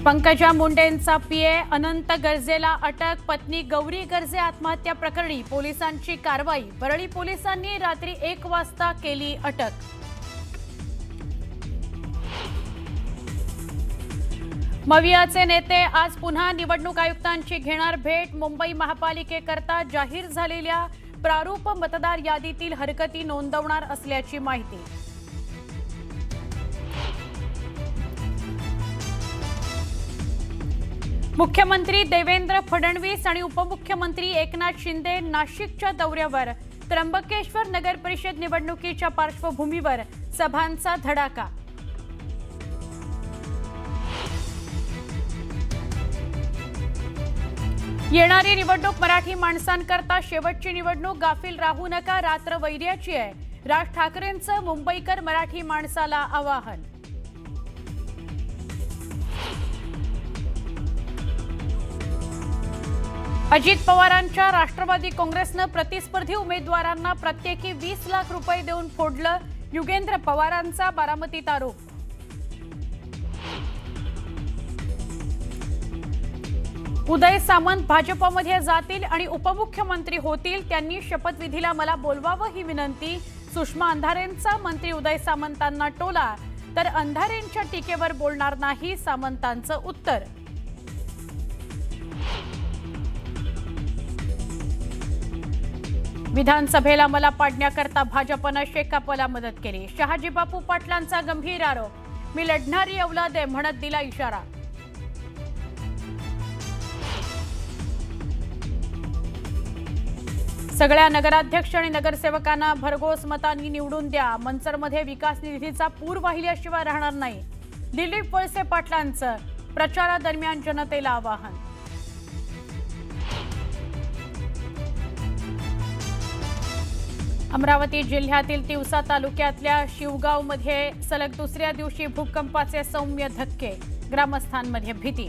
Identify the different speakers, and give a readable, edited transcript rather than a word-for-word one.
Speaker 1: पंकजा मुंडेंचा पीए अनंत गर्जेला अटक। पत्नी गौरी गर्जे आत्महत्या प्रकरणी पोलिसांची कारवाई। परळी पोलिसांनी रात्री 1 वाजता केली अटक। मवियाचे नेते आज पुन्हा निवडणूक आयुक्तांची घेणार भेट। मुंबई महापालिकेकरता जाहीर झालेल्या प्रारूप मतदार यादीतील हरकती नोंदवणार असल्याची माहिती। मुख्यमंत्री देवेंद्र फडणवीस आणि उपमुख्यमंत्री एकनाथ शिंदे नाशिकच्या दौऱ्यावर। त्र्यंबकेश्वर नगर परिषद निवडणुकीच्या पार्श्वभूमीवर सभांचा धडाका। येणारी निवडणूक मराठी माणसांकरता शेवटची निवडणूक, गाफील राहू नका, रात्र वैर्याची आहे। राज ठाकरेंचं मुंबईकर मराठी माणसाला आवाहन। अजित पवारांच्या राष्ट्रवादी काँग्रेसनं प्रतिस्पर्धी उमेदवारांना प्रत्येकी 20 लाख रुपये देऊन फोडलं। युगेंद्र पवारांचा बारामतीत आरोप। उदय सामंत भाजपमध्ये जातील आणि उपमुख्यमंत्री होतील। त्यांनी शपथविधीला मला बोलवावं ही विनंती। सुषमा अंधारेंचा मंत्री उदय सामंतांना टोला, तर अंधारेंच्या टीकेवर बोलणार नाही सामंतांचं उत्तर। विधानसभेला मला पाडण्याकरता भाजपनं शेकापला मदत केली। शहाजी बापू पाटलांचा गंभीर आरोप। मी लढणारी औलाद आहे म्हणत दिला इशारा। सगळ्या नगराध्यक्ष आणि नगरसेवकांना भरघोस मतांनी निवडून द्या। मनसरमध्ये विकास निधीचा पूर वाहिल्याशिवाय राहणार नाही। दिलीप वळसे पाटलांचं प्रचारादरम्यान जनतेला आवाहन। अमरावती जिल्ह्यातील तिवसा तालुक्यातल्या शिवगावमध्ये सलग दुसऱ्या दिवशी भूकंपाचे सौम्य धक्के। ग्रामस्थांमध्ये भीती।